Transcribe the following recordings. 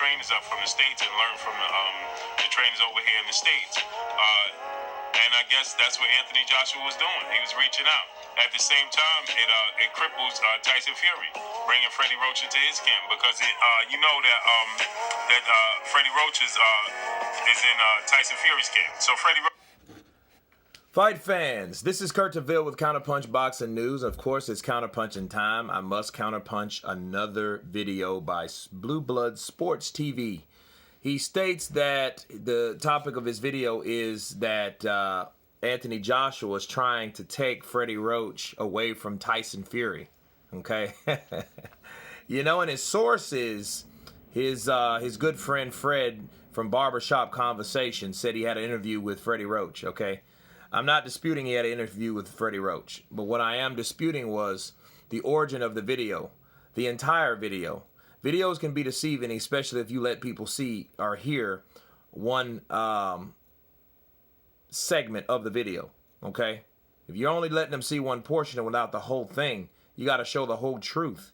trainers up from the States and learn from the trainers over here in the States. And I guess that's what Anthony Joshua was doing. He was reaching out. At the same time, it cripples Tyson Fury, bringing Freddie Roach into his camp because you know that Freddie Roach is in Tyson Fury's camp. So Freddie Roach. Fight fans, this is Kurt DeVille with Counterpunch Boxing News. Of course, it's counterpunching time. I must counterpunch another video by Blue Blood Sports TV. He states that the topic of his video is that Anthony Joshua is trying to take Freddie Roach away from Tyson Fury. Okay? You know, and his source is his good friend Fred from Barbershop Conversation said he had an interview with Freddie Roach, okay? I'm not disputing he had an interview with Freddie Roach, but what I am disputing was the origin of the video, the entire video. Videos can be deceiving, especially if you let people see or hear one segment of the video, okay? If you're only letting them see one portion without the whole thing, you got to show the whole truth.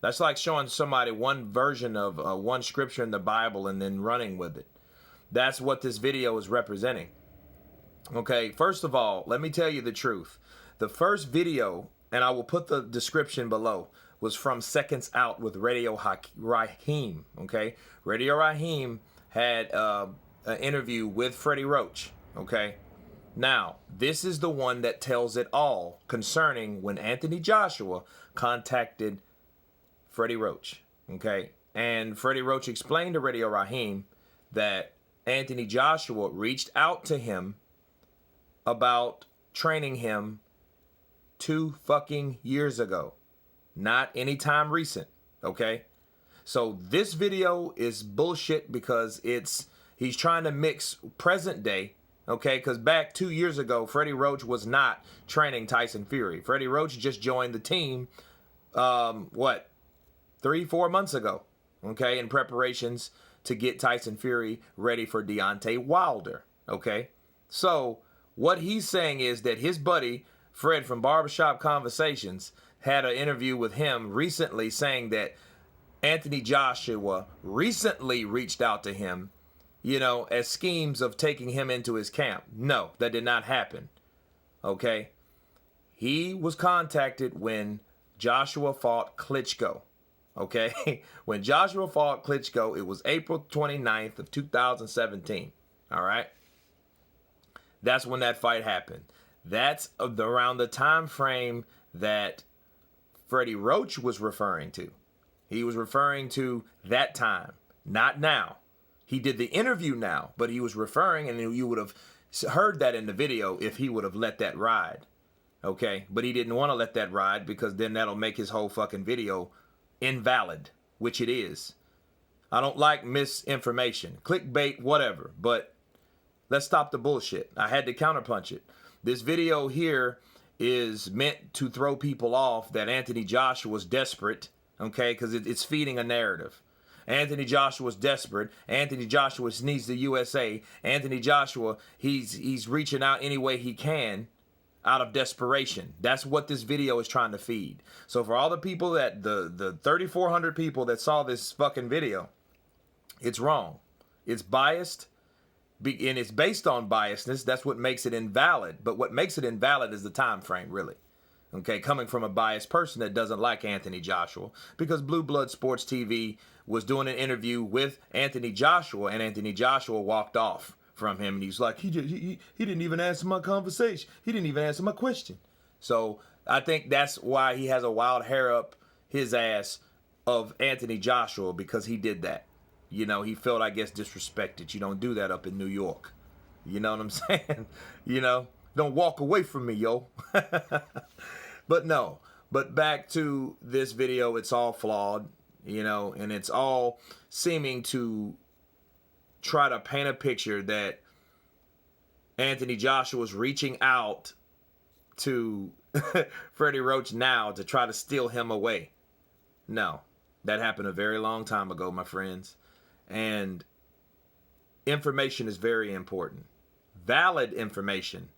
That's like showing somebody one version of one scripture in the Bible and then running with it. That's what this video is representing. Okay, first of all, let me tell you the truth. The first video, and I will put the description below, was from Seconds Out with Radio Raheem, okay? Radio Raheem had an interview with Freddie Roach, okay? Now, this is the one that tells it all concerning when Anthony Joshua contacted Freddie Roach, okay? And Freddie Roach explained to Radio Raheem that Anthony Joshua reached out to him about training him 2 fucking years ago. Not anytime recent, okay? So this video is bullshit because he's trying to mix present day, okay? Because back 2 years ago, Freddie Roach was not training Tyson Fury. Freddie Roach just joined the team, 3-4 months ago, okay? In preparations to get Tyson Fury ready for Deontay Wilder, okay? So what he's saying is that his buddy, Fred from Barbershop Conversations, had an interview with him recently saying that Anthony Joshua recently reached out to him, you know, as schemes of taking him into his camp. No, that did not happen. Okay? He was contacted when Joshua fought Klitschko. Okay? When Joshua fought Klitschko, it was April 29th of 2017. All right? That's when that fight happened. That's around the time frame that Freddie Roach was referring to. He was referring to that time, not now. He did the interview now, but he was referring, and you would have heard that in the video if he would have let that ride. Okay? But he didn't want to let that ride because then that'll make his whole fucking video invalid, which it is. I don't like misinformation, clickbait, whatever, but let's stop the bullshit. I had to counterpunch it. This video here is meant to throw people off that Anthony Joshua was desperate, okay, because it's feeding a narrative. Anthony Joshua's desperate. Anthony Joshua needs the USA. Anthony Joshua, he's reaching out any way he can out of desperation. That's what this video is trying to feed. So for all the people that, the 3,400 people that saw this fucking video, it's wrong. It's biased. And it's based on biasness. That's what makes it invalid. But what makes it invalid is the time frame, really. Okay, coming from a biased person that doesn't like Anthony Joshua. Because Blue Blood Sports TV was doing an interview with Anthony Joshua, and Anthony Joshua walked off from him. And he's like, he didn't even answer my conversation. He didn't even answer my question. So I think that's why he has a wild hair up his ass of Anthony Joshua, because he did that. You know, he felt, I guess, disrespected. You don't do that up in New York. You know what I'm saying? You know, don't walk away from me, yo. But no. But back to this video, it's all flawed, you know, and it's all seeming to try to paint a picture that Anthony Joshua is reaching out to Freddie Roach now to try to steal him away. No, that happened a very long time ago, my friends. And information is very important. Valid information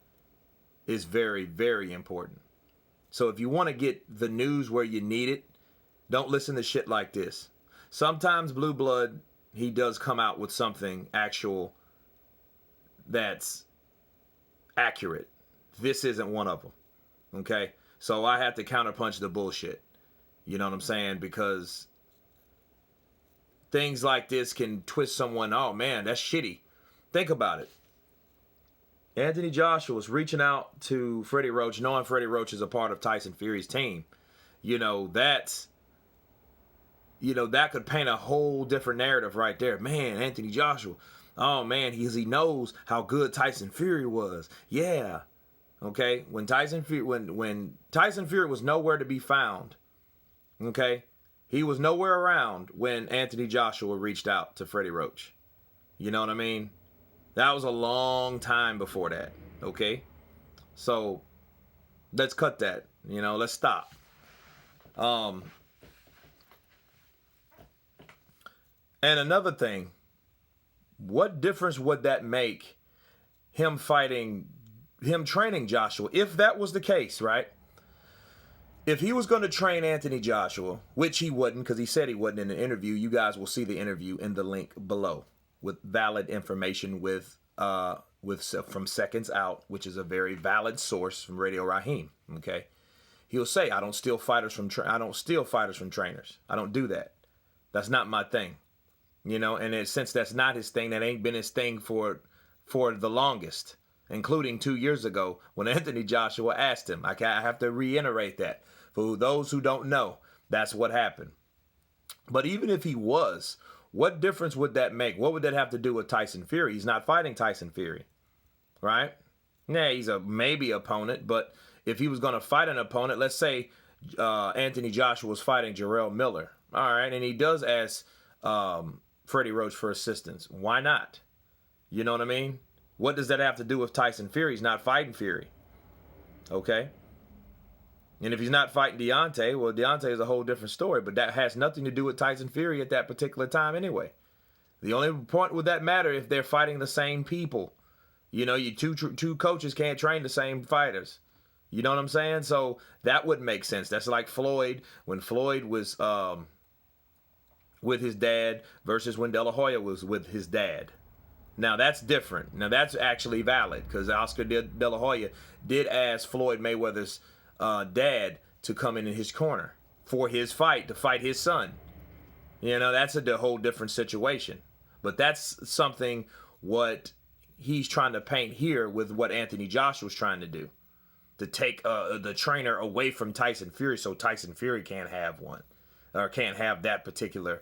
is very, very important. So if you want to get the news where you need it, don't listen to shit like this. Sometimes Blue Blood he does come out with something actual that's accurate. This isn't one of them. Okay? So I have to counterpunch the bullshit. You know what I'm saying? Because things like this can twist someone. Oh, man, that's shitty. Think about it. Anthony Joshua was reaching out to Freddie Roach, knowing Freddie Roach is a part of Tyson Fury's team. That could paint a whole different narrative right there. Man, Anthony Joshua, oh man, he knows how good Tyson Fury was. Yeah. Okay. When Tyson Fury was nowhere to be found. Okay. He was nowhere around when Anthony Joshua reached out to Freddie Roach. You know what I mean? That was a long time before that. Okay. So let's cut that. Let's stop. And another thing, what difference would that make him training Joshua? If that was the case, right? If he was going to train Anthony Joshua, which he wouldn't, because he said he wouldn't in the interview. You guys will see the interview in the link below with valid information from Seconds Out, which is a very valid source from Radio Raheem. Okay. He'll say, I don't steal fighters from trainers. I don't do that. That's not my thing. And since that's not his thing, that ain't been his thing for the longest, including 2 years ago when Anthony Joshua asked him. I have to reiterate that. For those who don't know, that's what happened. But even if he was, what difference would that make? What would that have to do with Tyson Fury? He's not fighting Tyson Fury, right? Yeah, he's a maybe opponent, but if he was going to fight an opponent, let's say Anthony Joshua was fighting Jarrell Miller, all right, and he does ask Freddie Roach for assistance. Why not? You know what I mean? What does that have to do with Tyson Fury? He's not fighting Fury. Okay? And if he's not fighting Deontay, well, Deontay is a whole different story, but that has nothing to do with Tyson Fury at that particular time anyway. The only point would that matter if they're fighting the same people. You two coaches can't train the same fighters. You know what I'm saying? So that wouldn't make sense. That's like Floyd, when Floyd was with his dad versus when De La Hoya was with his dad. Now that's different. Now that's actually valid because Oscar De La Hoya did ask Floyd Mayweather's dad to come in his corner for his fight, to fight his son. That's a whole different situation. But that's something what he's trying to paint here with what Anthony Joshua's trying to do. To take the trainer away from Tyson Fury so Tyson Fury can't have one. Or can't have that particular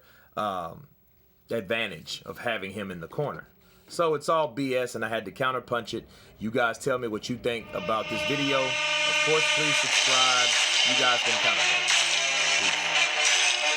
advantage of having him in the corner. So it's all BS, and I had to counterpunch it. You guys tell me what you think about this video. Of course, please subscribe. You guys can counterpunch.